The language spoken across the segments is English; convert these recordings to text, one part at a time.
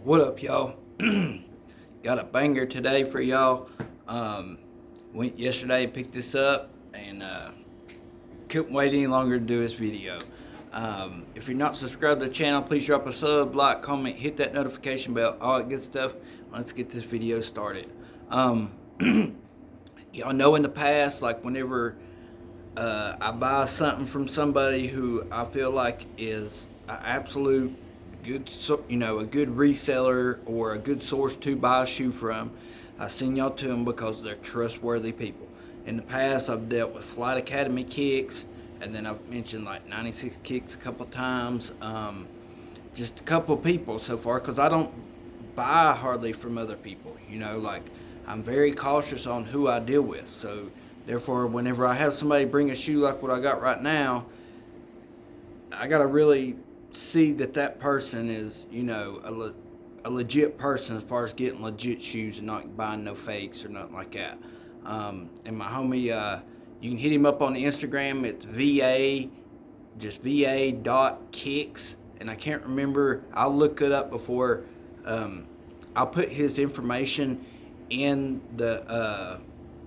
What up, y'all? Got a banger today for y'all. Went yesterday and picked this up and couldn't wait any longer to do this video. If you're not subscribed to the channel, please drop a sub, like, comment, hit that notification bell, all that good stuff. Let's get this video started. Y'all know in the past, like whenever I buy something from somebody who I feel like is an absolute good, a good reseller or a good source to buy a shoe from, I send y'all to them because they're trustworthy people. In the past, I've dealt with Flight Academy kicks, and then I've mentioned like 96 kicks a couple times. Just a couple people so far, because I don't buy hardly from other people. Like I'm very cautious on who I deal with. So therefore, whenever I have somebody bring a shoe like what I got right now, I gotta really see that person is, a legit person as far as getting legit shoes and not buying no fakes or nothing like that. And my homie, you can hit him up on the Instagram. It's va.kickss, and I can't remember. I'll look it up before. I'll put his information in the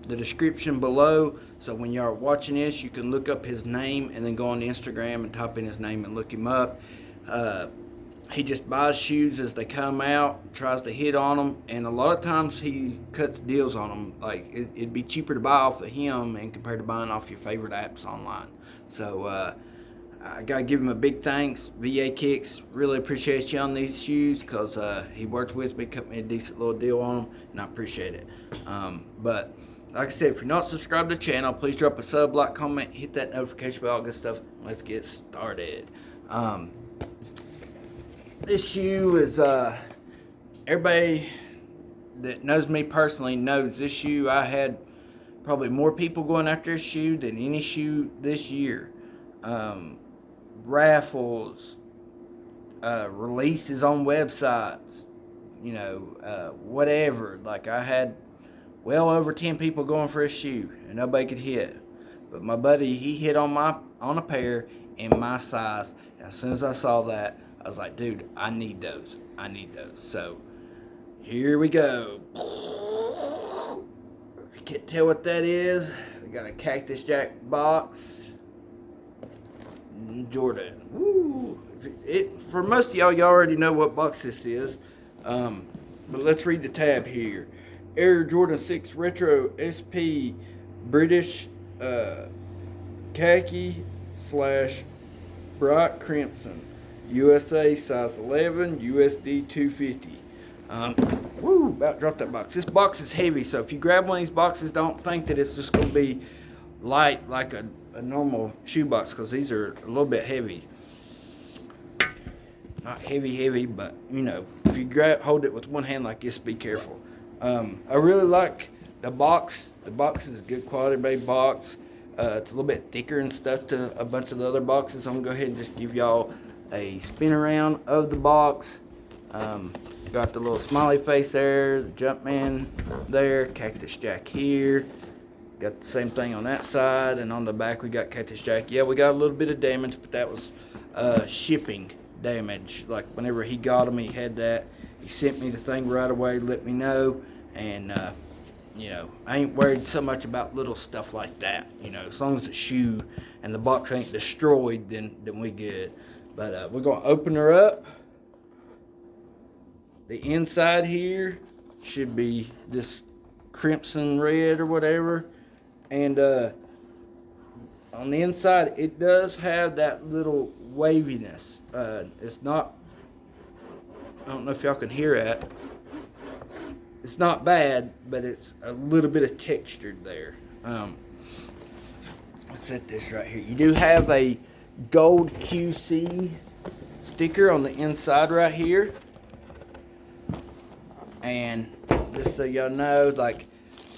description below, so when y'all are watching this, you can look up his name and then go on Instagram and type in his name and look him up. He just buys shoes as they come out, tries to hit on them, and a lot of times he cuts deals on them. Like it'd be cheaper to buy off of him and compared to buying off your favorite apps online. So I gotta give him a big thanks. va.kickss, really appreciate you on these shoes, because he worked with me, cut me a decent little deal on them, and I appreciate it. But like I said, if you're not subscribed to the channel, please drop a sub, like, comment, hit that notification bell, all good stuff. Let's get started. This shoe is, everybody that knows me personally knows this shoe. I had probably more people going after this shoe than any shoe this year. Raffles, releases on websites, whatever. Like I had well over 10 people going for a shoe and nobody could hit. But my buddy, he hit on a pair in my size. And as soon as I saw that, I was like, dude, I need those. So here we go. If you can't tell what that is, we got a Cactus Jack box. Jordan. Woo. For most of y'all already know what box this is. But let's read the tab here. Air Jordan 6 Retro SP British khaki / bright crimson, USA size 11, USD 250. About dropped that box. This box is heavy, so if you grab one of these boxes, don't think that it's just going to be light like a normal shoe box, because these are a little bit heavy. Not heavy, but if you hold it with one hand like this, be careful. I really like the box. The box is a good quality made box. It's a little bit thicker and stuff to a bunch of the other boxes. I'm gonna go ahead and just give y'all a spin around of the box. Got the little smiley face there, the Jumpman there, Cactus Jack here. Got the same thing on that side, and on the back we got Cactus Jack. Yeah, we got a little bit of damage, but that was shipping damage. Like whenever he got them, he had that. He sent me the thing right away, let me know, and I ain't worried so much about little stuff like that. As long as the shoe and the box ain't destroyed, then we good. But we're gonna open her up. The inside here should be this crimson red or whatever, and on the inside it does have that little waviness. It's not, I don't know if y'all can hear that. It's not bad, but it's a little bit of texture there. Let's set this right here. You do have a gold QC sticker on the inside right here. And just so y'all know, like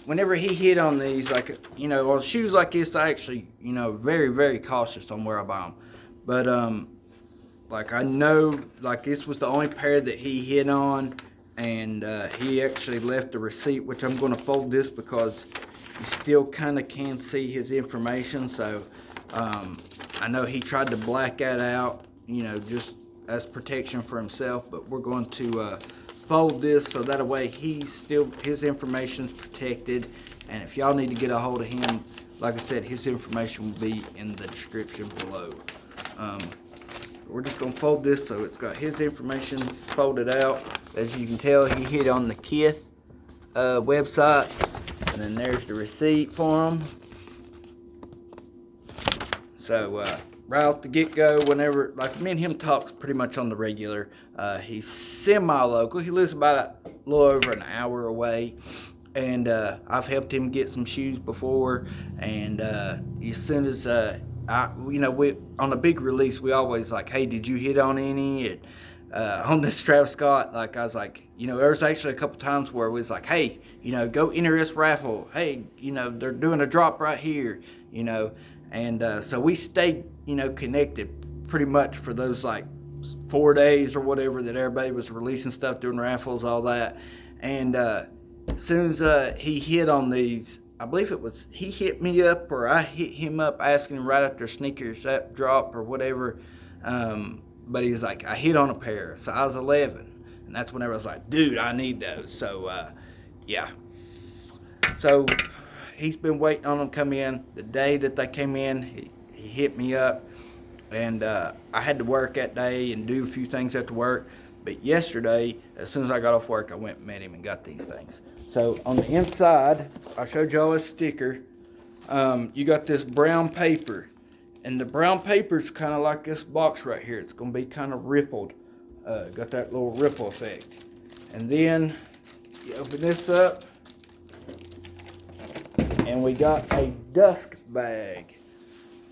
whenever he hit on these, like, on shoes like this, I actually, very, very cautious on where I buy them. But, like I know, like this was the only pair that he hit on, and he actually left a receipt, which I'm going to fold this because you still kind of can see his information. So I know he tried to black that out, just as protection for himself, but we're going to fold this so that way his information's protected. And if y'all need to get a hold of him, like I said, his information will be in the description below. We're just gonna fold this so it's got his information folded out. As you can tell, he hit on the Kith website, and then there's the receipt for him. So right off the get-go, whenever, like me and him talks pretty much on the regular. He's semi-local. He lives about a little over an hour away, and I've helped him get some shoes before. And as soon as we on a big release, we always like, hey, did you hit on any? And, on this Travis Scott, like I was like, there was actually a couple times where it was like, hey, go enter this raffle. Hey, they're doing a drop right here, and so we stayed, connected pretty much for those like 4 days or whatever that everybody was releasing stuff, doing raffles, all that. And as soon as he hit on these, I believe it was he hit me up or I hit him up asking him right after sneakers that drop or whatever. But he's like, I hit on a pair, size 11. And that's whenever I was like, dude, I need those. So, yeah. So, he's been waiting on them to come in. The day that they came in, he hit me up. And I had to work that day and do a few things at the work. But yesterday, as soon as I got off work, I went and met him and got these things. So, on the inside, I showed y'all a sticker. You got this brown paper. And the brown paper is kind of like this box right here. It's going to be kind of rippled. Got that little ripple effect. And then you open this up. And we got a dust bag.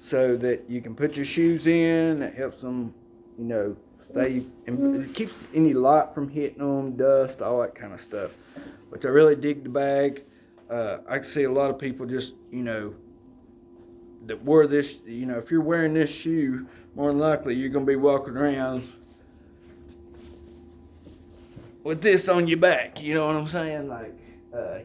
So that you can put your shoes in. That helps them, stay. And it keeps any light from hitting them, dust, all that kind of stuff. Which I really dig the bag. I can see a lot of people just, that wore this, if you're wearing this shoe, more than likely you're going to be walking around with this on your back. You know what I'm saying? Like,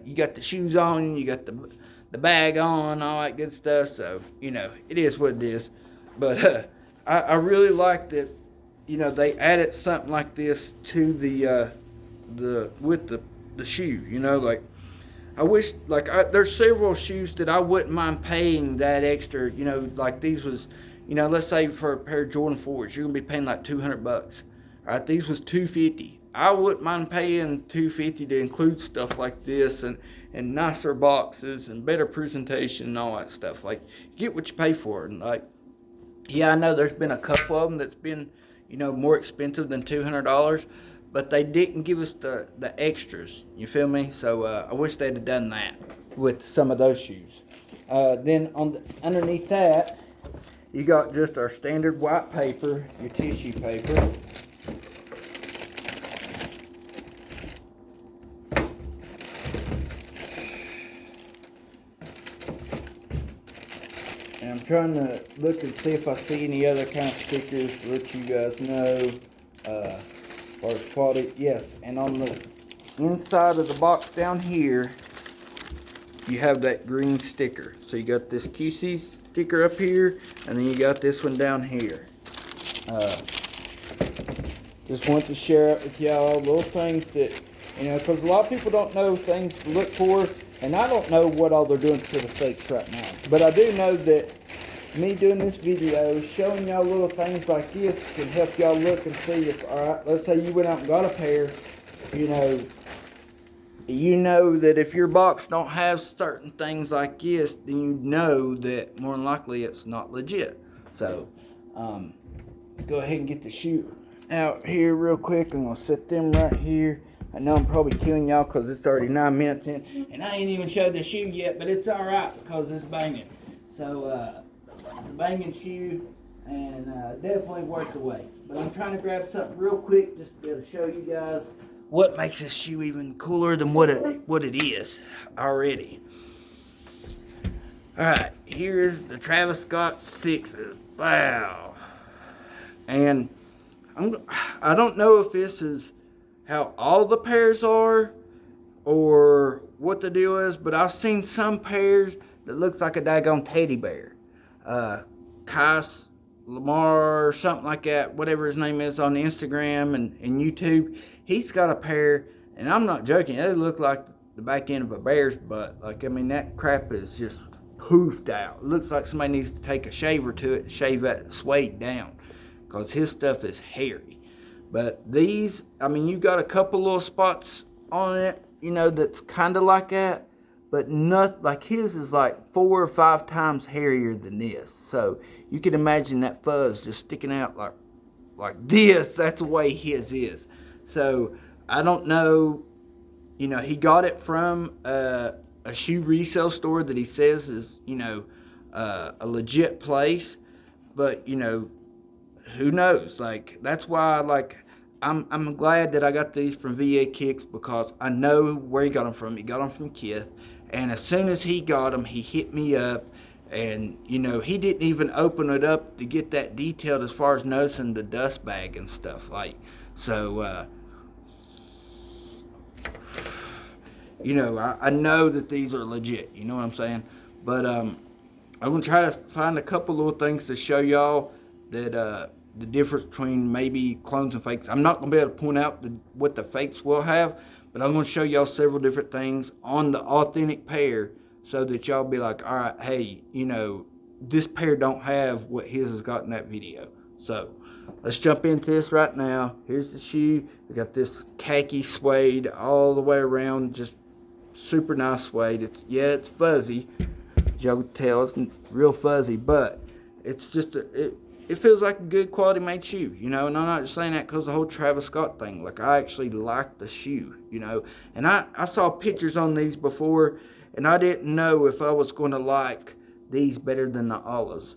you got the shoes on, you got the bag on, all that good stuff. So, it is what it is. But I really like that, they added something like this to with the shoe. Like, I wish, there's several shoes that I wouldn't mind paying that extra, like these was, let's say for a pair of Jordan 4s, you're going to be paying like $200. All right, these was $250. I wouldn't mind paying $250 to include stuff like this and nicer boxes and better presentation and all that stuff. Like, you get what you pay for. And, yeah, I know there's been a couple of them that's been, more expensive than $200. But they didn't give us the extras, you feel me? So I wish they'd have done that with some of those shoes. Then underneath that, you got just our standard white paper, your tissue paper. And I'm trying to look and see if I see any other kind of stickers to let you guys know. Or quality, yes. And on the inside of the box down here, you have that green sticker. So you got this QC sticker up here, and then you got this one down here. Just want to share it with y'all, little things that, because a lot of people don't know things to look for, and I don't know what all they're doing to the fakes right now. But I do know that me doing this video, showing y'all little things like this can help y'all look and see if, alright, let's say you went out and got a pair, you know that if your box don't have certain things like this, then you know that more than likely it's not legit. So, go ahead and get the shoe out here real quick. I'm going to set them right here. I know I'm probably killing y'all because it's already 9 minutes in, and I ain't even showed the shoe yet, but it's alright because it's banging. So, it's a banging shoe, and definitely worth the wait. But I'm trying to grab something real quick just to be able to show you guys what makes this shoe even cooler than what it is already. Alright, here's the Travis Scott 6s. Wow. And I don't know if this is how all the pairs are or what the deal is, but I've seen some pairs that looks like a daggone teddy bear. Lamar or something like that, whatever his name is on Instagram and YouTube. He's got a pair, and I'm not joking. They look like the back end of a bear's butt. Like, I mean, that crap is just poofed out. It looks like somebody needs to take a shaver to it and shave that suede down, because his stuff is hairy. But these, I mean, you got a couple little spots on it, that's kind of like that, but not like his is like 4 or 5 times hairier than this. So you can imagine that fuzz just sticking out like this. That's the way his is. So I don't know. He got it from a shoe resale store that he says is a legit place, but who knows? Like, that's why, like, I'm glad that I got these from va.kickss, because I know where he got them from. He got them from Kith, and as soon as he got them, he hit me up, and he didn't even open it up to get that detailed as far as noticing the dust bag and stuff. Like, so I know that these are legit. You know what I'm saying? But I'm gonna try to find a couple little things to show y'all that the difference between maybe clones and fakes. I'm not gonna be able to point out what the fakes will have, but I'm gonna show y'all several different things on the authentic pair, so that y'all be like, all right, hey, this pair don't have what his has got in that video. So let's jump into this right now. Here's the shoe. We got this khaki suede all the way around, just super nice suede. It's fuzzy, as y'all can tell. It's real fuzzy, but it's just it feels like a good quality made shoe, and I'm not just saying that because the whole Travis Scott thing. Like, I actually like the shoe, and I saw pictures on these before, and I didn't know if I was going to like these better than the olives.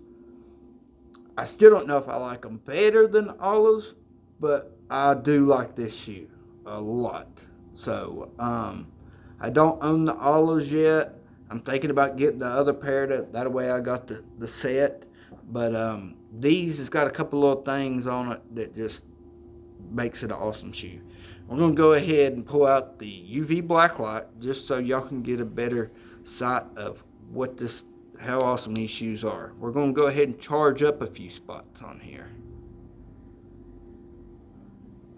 I still don't know if I like them better than the olives, but I do like this shoe a lot. So I don't own the olives yet. I'm thinking about getting the other pair. That way I got the set. But these has got a couple little things on it that just makes it an awesome shoe. We're going to go ahead and pull out the UV blacklight just so y'all can get a better sight of how awesome these shoes are. We're going to go ahead and charge up a few spots on here.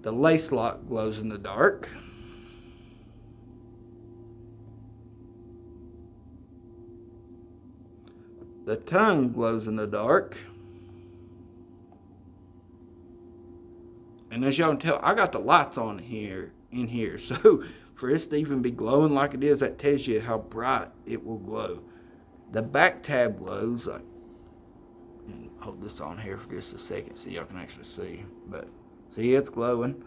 The lace lock glows in the dark. The tongue glows in the dark. And as y'all can tell, I got the lights on in here. So for it to even be glowing like it is, that tells you how bright it will glow. The back tab glows. Hold this on here for just a second so y'all can actually see. But see, it's glowing.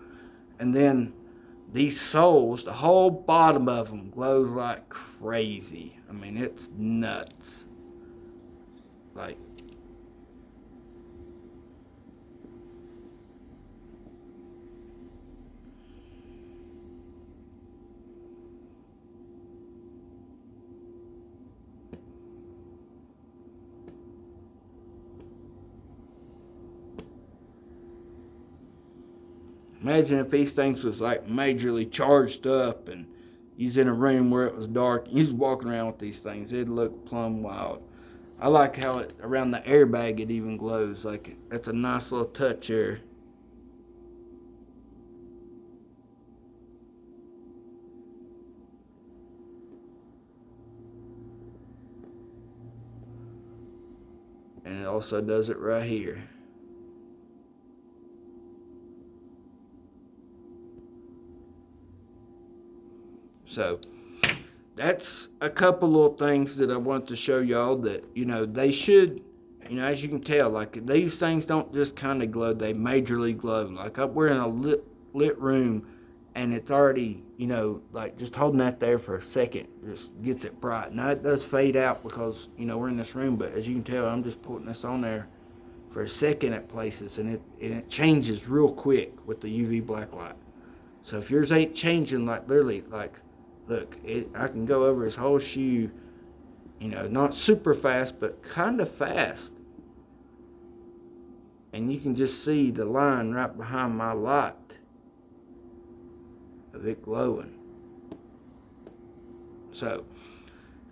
And then these soles, the whole bottom of them glows like crazy. I mean, it's nuts. Like, imagine if these things was like majorly charged up and he's in a room where it was dark and he's walking around with these things. It'd look plumb wild. I like how around the airbag it even glows. Like, that's a nice little touch there. And it also does it right here. So that's a couple little things that I want to show y'all that, they should, as you can tell, like, these things don't just kind of glow, they majorly glow. Like, we're in a lit room and it's already, like, just holding that there for a second just gets it bright. Now it does fade out because, we're in this room, but as you can tell, I'm just putting this on there for a second at places, and it changes real quick with the UV black light. So if yours ain't changing, like, literally, like, look, I can go over his whole shoe, not super fast, but kind of fast. And you can just see the line right behind my light of it glowing. So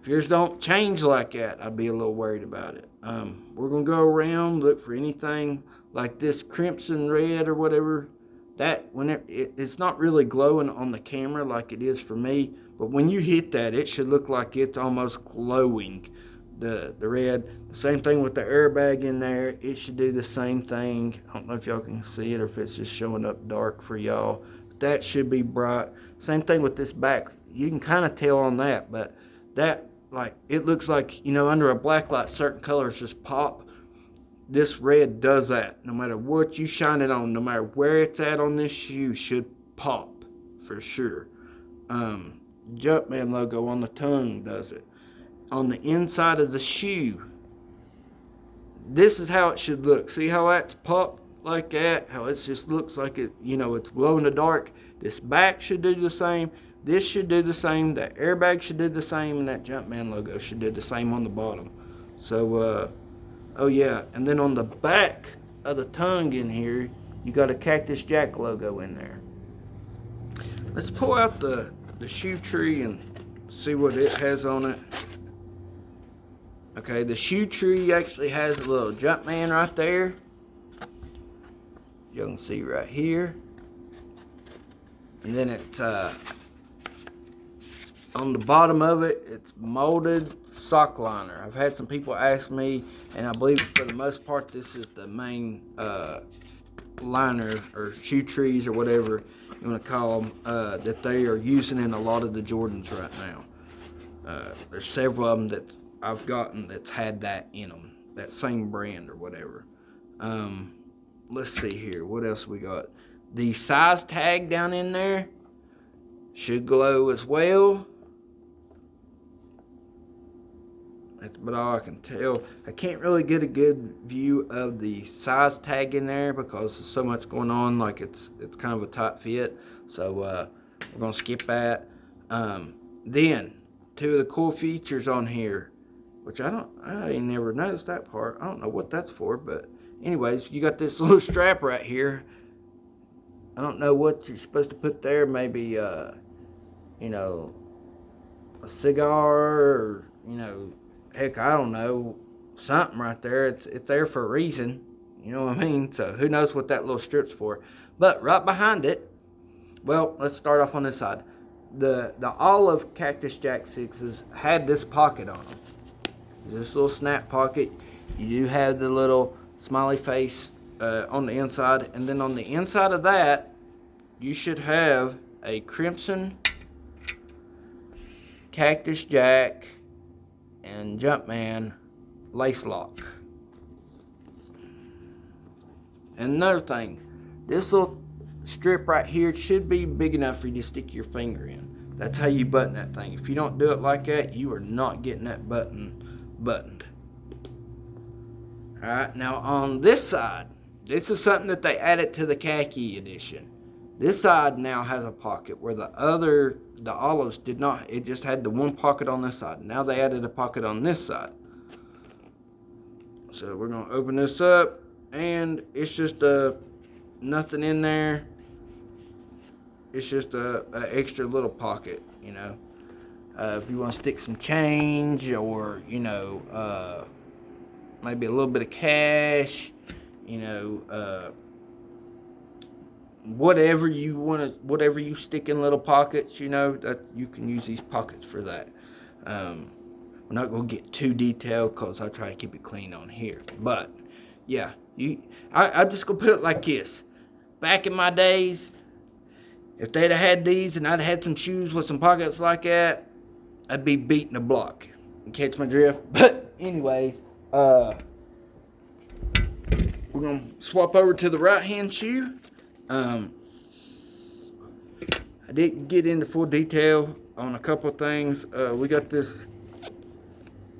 if yours don't change like that, I'd be a little worried about it. We're going to go around, look for anything like this crimson red or whatever. That it's not really glowing on the camera like it is for me, but when you hit that, it should look like it's almost glowing. The red. The same thing with the airbag in there. It should do the same thing. I don't know if y'all can see it or if it's just showing up dark for y'all. That should be bright. Same thing with this back. You can kind of tell on that, but that, like, it looks like, under a black light, certain colors just pop. This red does that. No matter what you shine it on, no matter where it's at on this shoe, should pop for sure. Jumpman logo on the tongue does it. On the inside of the shoe, this is how it should look. See how that's popped like that? How it just looks like it, it's glow in the dark. This back should do the same. This should do the same. That airbag should do the same. And that Jumpman logo should do the same on the bottom. So, oh yeah. And then on the back of the tongue in here, you got a Cactus Jack logo in there. Let's pull out the shoe tree and see what it has on it. Okay, the shoe tree actually has a little Jumpman right there. You can see right here. And then it's on the bottom of it, it's molded sock liner. I've had some people ask me, and I believe for the most part this is the main liner or shoe trees or whatever you want to call them that they are using in a lot of the Jordans right now. There's several of them that I've gotten that's had that in them, that same brand or whatever. Let's see here, what else we got? The size tag down in there should glow as well. That's about all I can tell. I can't really get a good view of the size tag in there because there's so much going on, like it's kind of a tight fit. So we're gonna skip that. Then two of the cool features on here, which I ain't never noticed that part. I don't know what that's for, but anyways, you got this little strap right here. I don't know what you're supposed to put there. Maybe a cigar, or heck, I don't know, something right there. It's there for a reason. You know what I mean? So who knows what that little strip's for? But right behind it, well, let's start off on this side. The olive Cactus Jack 6s had this pocket on them. This little snap pocket. You do have the little smiley face on the inside, and then on the inside of that, you should have a crimson Cactus Jack and Jumpman lace lock. And another thing, this little strip right here should be big enough for you to stick your finger in. That's how you button that thing. If you don't do it like that, you are not getting that buttoned. Alright, now on this side, this is something that they added to the khaki edition. This side now has a pocket where the olives did not. It just had the one pocket on this side. Now they added a pocket on this side. So we're going to open this up, and it's just nothing in there. It's just a extra little pocket, if you want to stick some change, or maybe a little bit of cash, whatever you stick in little pockets, that you can use these pockets for that. We're not going to get too detailed because I try to keep it clean on here. But yeah, I'm just going to put it like this. Back in my days, if they'd have had these and I'd have had some shoes with some pockets like that, I'd be beating a block. You catch my drift? But anyways, we're going to swap over to the right hand shoe. I didn't get into full detail on a couple of things. We got this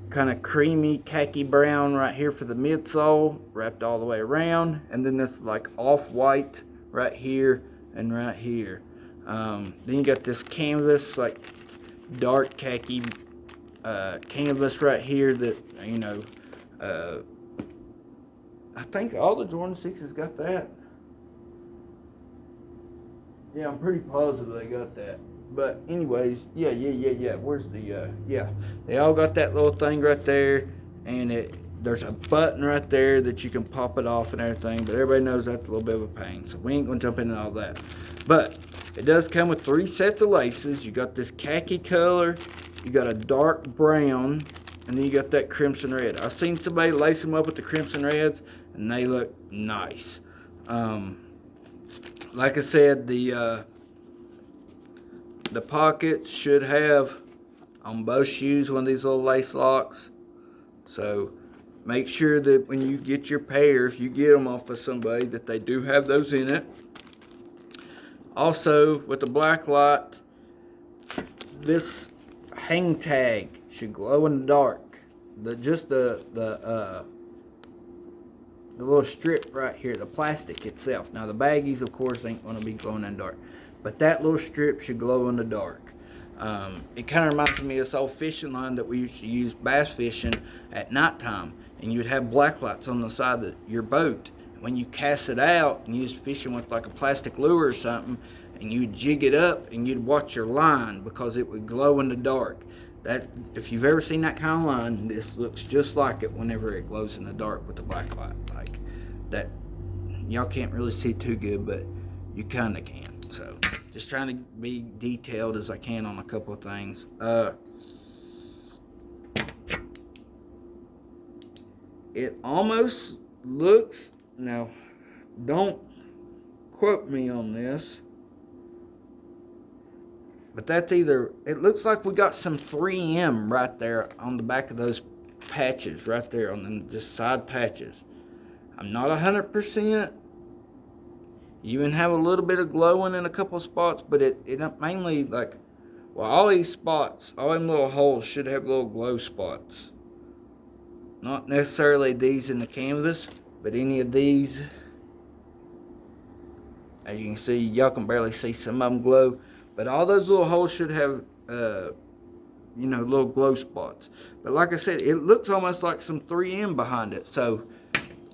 kind of creamy khaki brown right here for the midsole, wrapped all the way around, and then this like off-white right here and right here. Then you got this canvas, like dark khaki canvas right here that, I think all the Jordan 6s got that. Yeah, I'm pretty positive they got that. But anyways, yeah. Where's the, yeah. They all got that little thing right there. And there's a button right there that you can pop it off and everything, but everybody knows that's a little bit of a pain, so we ain't gonna jump into all that. But it does come with 3 sets of laces. You got this khaki color, you got a dark brown, and then you got that crimson red. I've seen somebody lace them up with the crimson reds, and they look nice. Like I said, the pockets should have on both shoes one of these little lace locks. So make sure that when you get your pair, if you get them off of somebody, that they do have those in it. Also, with the black light, this hang tag should glow in the dark. The little strip right here, the plastic itself. Now the baggies, of course, ain't going to be glowing in the dark, but that little strip should glow in the dark. It kind of reminds me of this old fishing line that we used to use bass fishing at nighttime, and you'd have black lights on the side of your boat. When you cast it out and you was fishing with like a plastic lure or something, and you'd jig it up and you'd watch your line because it would glow in the dark. That, if you've ever seen that kind of line, this looks just like it whenever it glows in the dark with the black light. Like that, y'all can't really see too good, but you kind of can. So just trying to be detailed as I can on a couple of things. It almost looks, now don't quote me on this, but that's either, it looks like we got some 3M right there on the back of those patches right there on them just side patches. I'm not 100%. You even have a little bit of glowing in a couple of spots, but it mainly, like, well, all these spots, all them little holes should have little glow spots. Not necessarily these in the canvas, but any of these. As you can see, y'all can barely see some of them glow, but all those little holes should have, you know, little glow spots. But like I said, it looks almost like some 3M behind it. So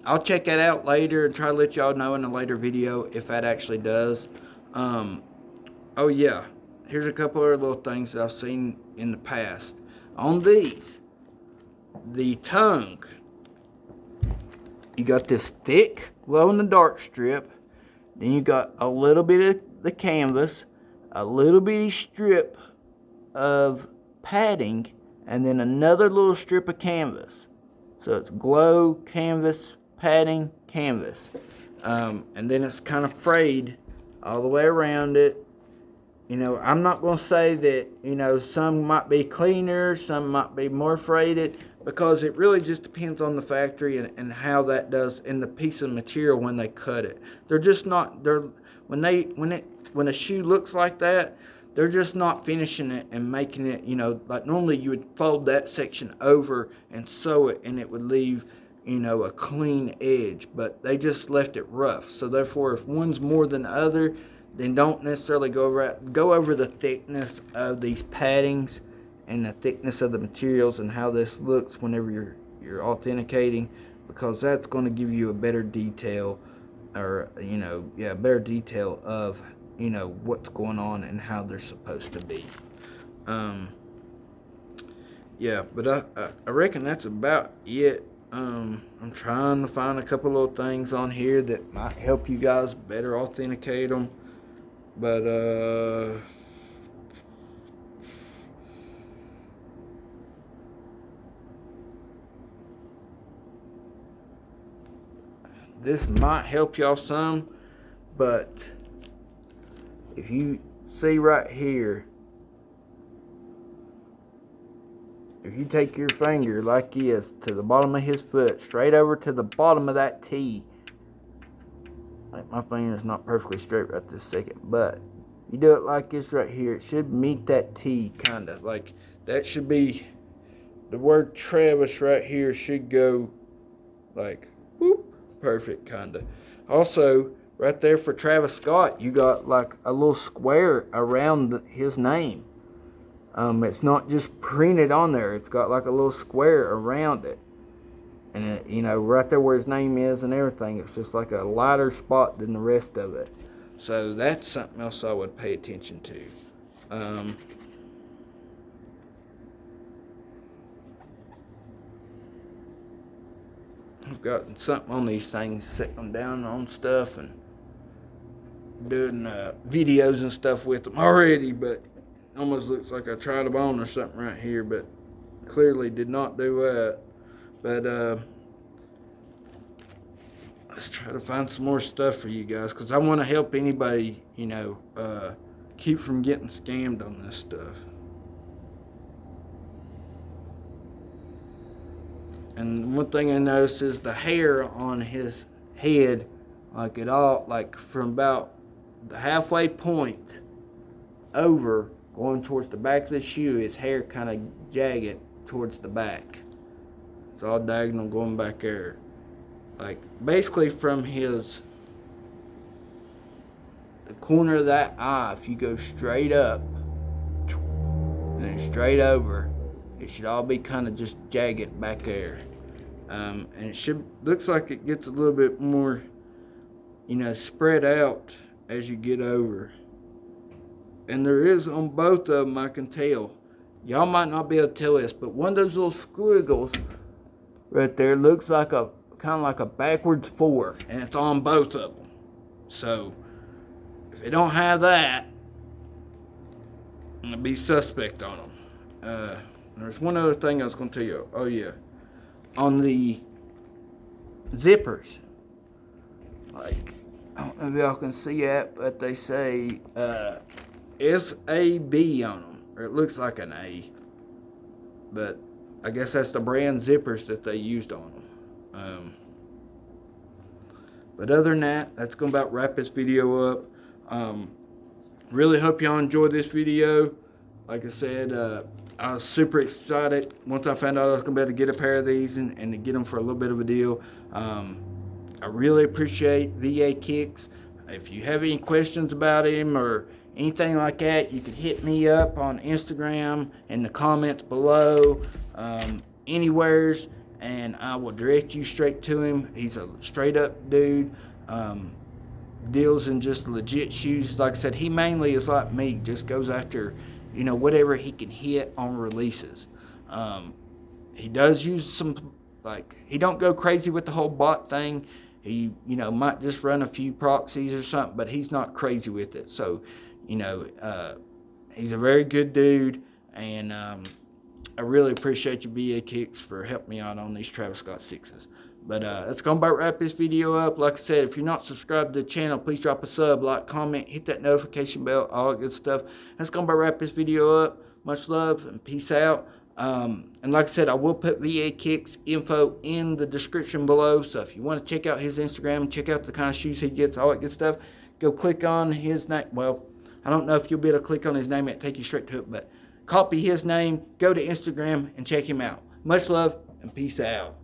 I'll check that out later and try to let y'all know in a later video if that actually does. Oh yeah, here's a couple other little things that I've seen in the past. On these, the tongue, you got this thick glow in the dark strip, then you got a little bit of the canvas, a little bitty strip of padding, and then another little strip of canvas. So it's glow, canvas, padding, canvas. And then it's kind of frayed all the way around it. You know, I'm not going to say that, you know, some might be cleaner, some might be more frayed, because it really just depends on the factory and how that does in the piece of material when they cut it. They're just not, when a shoe looks like that, they're just not finishing it and making it, you know, like normally you would fold that section over and sew it and it would leave, you know, a clean edge, but they just left it rough. So therefore, if one's more than the other, then don't necessarily go over the thickness of these paddings and the thickness of the materials and how this looks whenever you're authenticating, because that's going to give you a better detail, or, you know, yeah, better detail of, you know, what's going on and how they're supposed to be. Yeah, but I reckon that's about it. I'm trying to find a couple little things on here that might help you guys better authenticate them. But this might help y'all some. But if you see right here, if you take your finger like this to the bottom of his foot, straight over to the bottom of that T, like my finger's not perfectly straight right this second, but you do it like this right here, it should meet that T, kind of like that. Should be the word Travis right here, should go like whoop, perfect, kind of. Also right there for Travis Scott, you got like a little square around his name. It's not just printed on there, it's got like a little square around it. And it, you know, right there where his name is and everything, it's just like a lighter spot than the rest of it. So that's something else I would pay attention to. I've got something on these things, setting them down on stuff and doing videos and stuff with them already, but almost looks like I tried them on or something right here, but clearly did not do that. But let's try to find some more stuff for you guys, because I want to help anybody, keep from getting scammed on this stuff. And one thing I noticed is the hair on his head, like from about the halfway point over, going towards the back of the shoe, his hair kind of jagged towards the back. It's all diagonal going back there. Like basically from the corner of that eye, if you go straight up and then straight over, it should all be kind of just jagged back there. And it looks like it gets a little bit more, spread out as you get over. And there is on both of them, I can tell. Y'all might not be able to tell this, but one of those little squiggles right there looks like kind of like a backwards 4, and it's on both of them. So if they don't have that, I'm gonna be suspect on them. There's one other thing I was gonna tell you. Oh yeah, on the zippers, like, I don't know if y'all can see that, but they say SAB on them, or it looks like an A, but I guess that's the brand zippers that they used on them. But other than that, that's going to about wrap this video up. Really hope y'all enjoyed this video. Like I said, I was super excited once I found out I was going to be able to get a pair of these and to get them for a little bit of a deal. I really appreciate va.kickss. If you have any questions about him or anything like that, you can hit me up on Instagram in the comments below, anywheres, and I will direct you straight to him. He's a straight up dude. Deals in just legit shoes. Like I said, he mainly is like me, just goes after, whatever he can hit on releases. He does use some, he don't go crazy with the whole bot thing. He, might just run a few proxies or something, but he's not crazy with it. So, he's a very good dude, and I really appreciate you, va.kickss, for helping me out on these Travis Scott 6s. But that's going to about wrap this video up. Like I said, if you're not subscribed to the channel, please drop a sub, like, comment, hit that notification bell, all that good stuff. That's going to about wrap this video up. Much love and peace out. And like I said, I will put va.kickss info in the description below. So if you want to check out his Instagram, check out the kind of shoes he gets, all that good stuff, go click on his name. Well, I don't know if you'll be able to click on his name and take you straight to it, but copy his name, go to Instagram, and check him out. Much love and peace out.